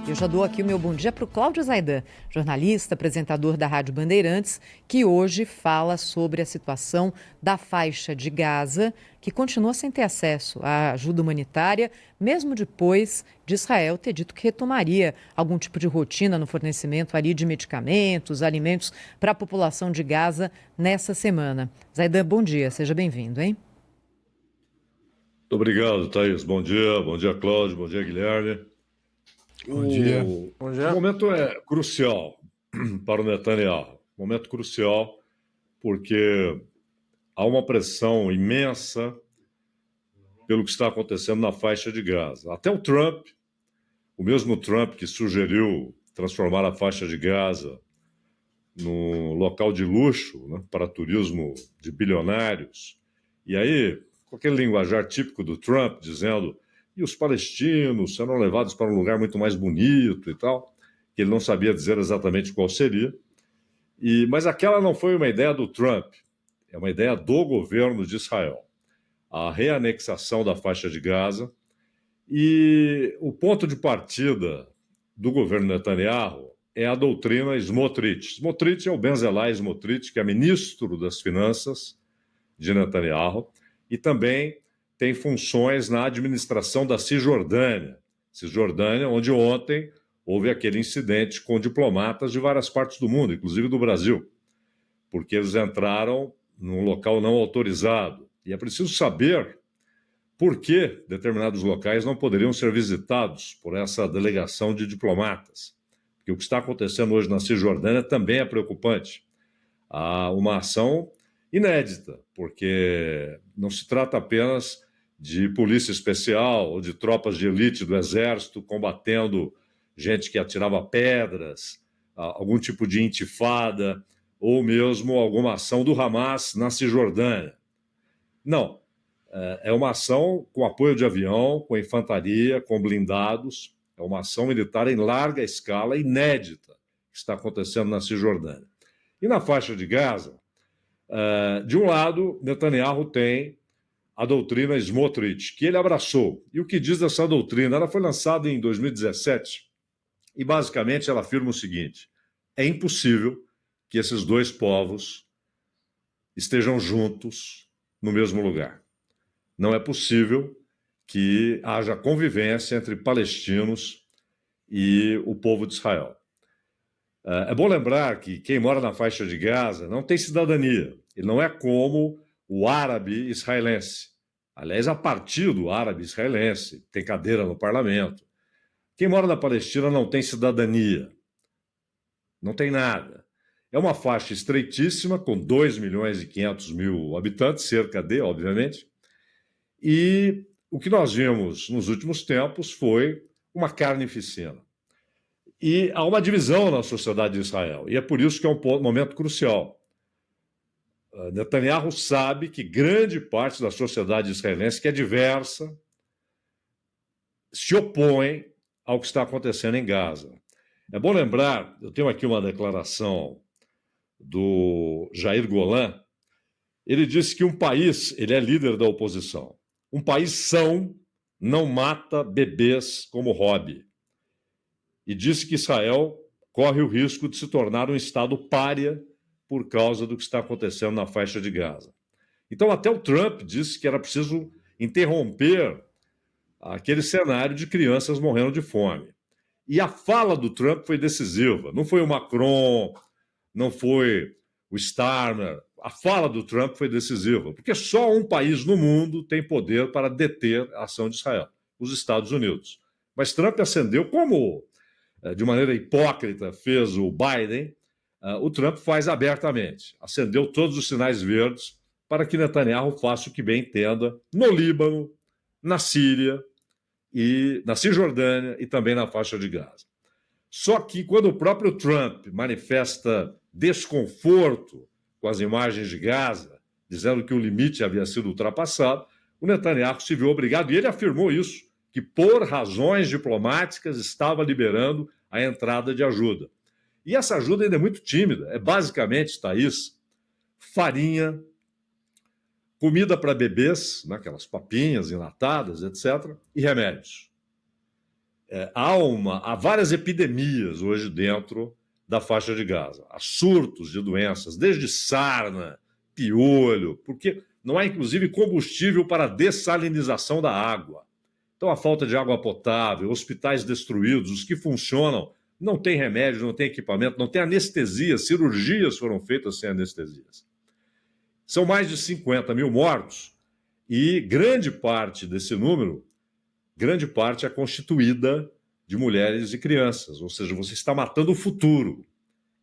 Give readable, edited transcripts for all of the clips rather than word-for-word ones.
Eu já dou aqui o meu bom dia para o Cláudio Zaidan, jornalista, apresentador da Rádio Bandeirantes, que hoje fala sobre a situação da faixa de Gaza, que continua sem ter acesso à ajuda humanitária, mesmo depois de Israel ter dito que retomaria algum tipo de rotina no fornecimento ali de medicamentos, alimentos para a população de Gaza nessa semana. Zaidan, bom dia, seja bem-vindo, hein? Muito obrigado, Thaís. Bom dia, Cláudio, bom dia, Guilherme. Bom dia. O momento é crucial para o Netanyahu. Momento crucial porque há uma pressão imensa pelo que está acontecendo na faixa de Gaza. Até o Trump, o mesmo Trump que sugeriu transformar a faixa de Gaza num local de luxo, né, para turismo de bilionários. E aí, com aquele linguajar típico do Trump, dizendo e os palestinos serão levados para um lugar muito mais bonito e tal, que ele não sabia dizer exatamente qual seria. Mas aquela não foi uma ideia do Trump, é uma ideia do governo de Israel. A reanexação da faixa de Gaza e o ponto de partida do governo Netanyahu é a doutrina Smotrich. Smotrich é o Bezalel Smotrich, que é ministro das Finanças de Netanyahu, e também tem funções na administração da Cisjordânia. Cisjordânia, onde ontem houve aquele incidente com diplomatas de várias partes do mundo, inclusive do Brasil, porque eles entraram num local não autorizado. E é preciso saber por que determinados locais não poderiam ser visitados por essa delegação de diplomatas. Porque o que está acontecendo hoje na Cisjordânia também é preocupante. Há uma ação inédita, porque não se trata apenas de polícia especial ou de tropas de elite do exército combatendo gente que atirava pedras, algum tipo de intifada, ou mesmo alguma ação do Hamas na Cisjordânia. Não, é uma ação com apoio de avião, com infantaria, com blindados, é uma ação militar em larga escala, inédita, que está acontecendo na Cisjordânia. E na faixa de Gaza, de um lado, Netanyahu tem a doutrina Smotrich, que ele abraçou. E o que diz essa doutrina? Ela foi lançada em 2017 e, basicamente, ela afirma o seguinte: é impossível que esses dois povos estejam juntos no mesmo lugar. Não é possível que haja convivência entre palestinos e o povo de Israel. É bom lembrar que quem mora na faixa de Gaza não tem cidadania. Ele não é como o árabe israelense. Aliás, a partir do árabe israelense, tem cadeira no parlamento. Quem mora na Palestina não tem cidadania. Não tem nada. É uma faixa estreitíssima, com 2.500.000 habitantes, cerca de, obviamente. E o que nós vimos nos últimos tempos foi uma carnificina. E há uma divisão na sociedade de Israel. E é por isso que é um momento crucial. Netanyahu sabe que grande parte da sociedade israelense, que é diversa, se opõe ao que está acontecendo em Gaza. É bom lembrar, eu tenho aqui uma declaração do Jair Golan. Ele disse que um país, ele é líder da oposição, um país são não mata bebês como hobby. E disse que Israel corre o risco de se tornar um estado pária por causa do que está acontecendo na faixa de Gaza. Então, até o Trump disse que era preciso interromper aquele cenário de crianças morrendo de fome. E a fala do Trump foi decisiva. Não foi o Macron, não foi o Starmer. A fala do Trump foi decisiva, porque só um país no mundo tem poder para deter a ação de Israel, os Estados Unidos. Mas Trump acendeu, como de maneira hipócrita fez o Biden, o Trump faz abertamente. Acendeu todos os sinais verdes para que Netanyahu faça o que bem entenda no Líbano, na Síria, e na Cisjordânia e também na faixa de Gaza. Só que quando o próprio Trump manifesta desconforto com as imagens de Gaza, dizendo que o limite havia sido ultrapassado, o Netanyahu se viu obrigado, e ele afirmou isso, que por razões diplomáticas estava liberando a entrada de ajuda. E essa ajuda ainda é muito tímida. É basicamente, Thaís, farinha, comida para bebês, né, aquelas papinhas enlatadas, etc., e remédios. há várias epidemias hoje dentro da faixa de Gaza. Há surtos de doenças, desde sarna, piolho, porque não há, inclusive, combustível para a dessalinização da água. Então, a falta de água potável, hospitais destruídos, os que funcionam, não tem remédio, não tem equipamento, não tem anestesia, cirurgias foram feitas sem anestesias. São mais de 50 mil mortos e grande parte desse número, grande parte é constituída de mulheres e crianças, ou seja, você está matando o futuro.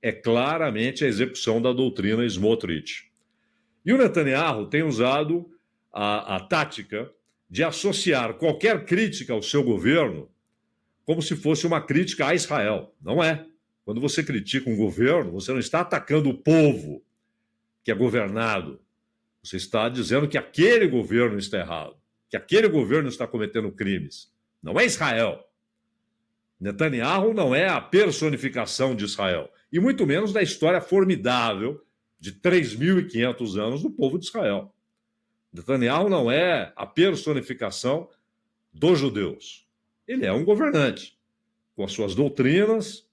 É claramente a execução da doutrina Smotrich. E o Netanyahu tem usado a tática de associar qualquer crítica ao seu governo como se fosse uma crítica a Israel. Não é. Quando você critica um governo, você não está atacando o povo que é governado. Você está dizendo que aquele governo está errado, que aquele governo está cometendo crimes. Não é Israel. Netanyahu não é a personificação de Israel, e muito menos da história formidável de 3.500 anos do povo de Israel. Netanyahu não é a personificação dos judeus. Ele é um governante, com as suas doutrinas,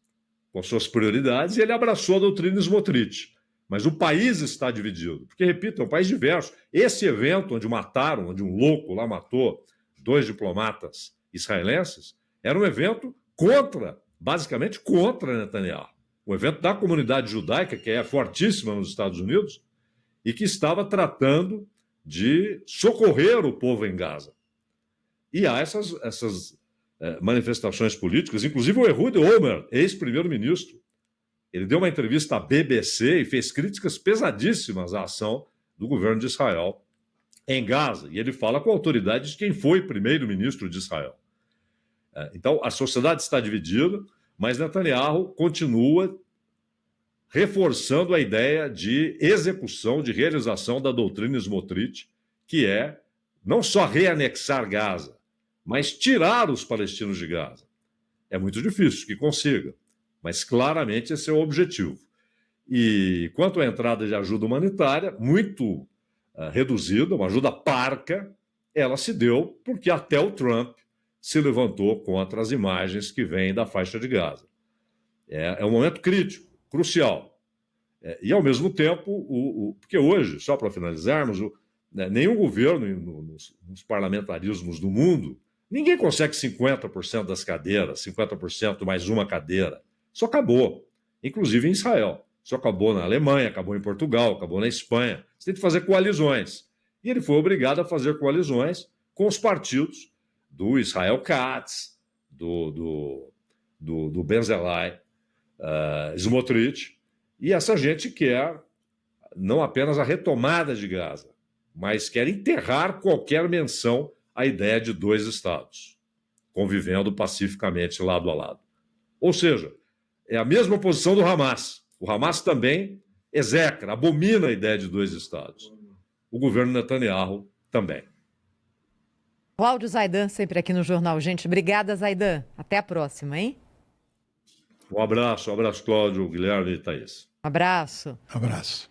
com as suas prioridades, e ele abraçou a doutrina Smotrich. Mas o país está dividido, porque, repito, é um país diverso. Esse evento onde onde um louco lá matou 2 diplomatas israelenses, era um evento basicamente contra Netanyahu. Um evento da comunidade judaica, que é fortíssima nos Estados Unidos, e que estava tratando de socorrer o povo em Gaza. E há essas manifestações políticas, inclusive o Ehud Olmert, ex-primeiro-ministro, ele deu uma entrevista à BBC e fez críticas pesadíssimas à ação do governo de Israel em Gaza. E ele fala com a autoridade de quem foi primeiro-ministro de Israel. Então, a sociedade está dividida, mas Netanyahu continua reforçando a ideia de execução, de realização da doutrina Smotrich, que é não só reanexar Gaza, mas tirar os palestinos de Gaza. É muito difícil que consiga, mas claramente esse é o objetivo. E quanto à entrada de ajuda humanitária, muito reduzida, uma ajuda parca, ela se deu porque até o Trump se levantou contra as imagens que vêm da faixa de Gaza. É um momento crítico, crucial. E, ao mesmo tempo, porque hoje, só para finalizarmos, nenhum governo nos parlamentarismos do mundo, ninguém consegue 50% das cadeiras, 50% mais uma cadeira. Isso acabou, inclusive em Israel. Isso acabou na Alemanha, acabou em Portugal, acabou na Espanha. Você tem que fazer coalizões. E ele foi obrigado a fazer coalizões com os partidos do Israel Katz, do Benzalel Smotrich, e essa gente quer não apenas a retomada de Gaza, mas quer enterrar qualquer menção à ideia de 2 estados, convivendo pacificamente lado a lado. Ou seja, é a mesma posição do Hamas. O Hamas também execra, abomina a ideia de 2 estados. O governo Netanyahu também. Cláudio Zaidan, sempre aqui no Jornal Gente. Obrigada, Zaidan. Até a próxima, hein? Um abraço, Cláudio, Guilherme e Thaís. Um abraço. Abraço.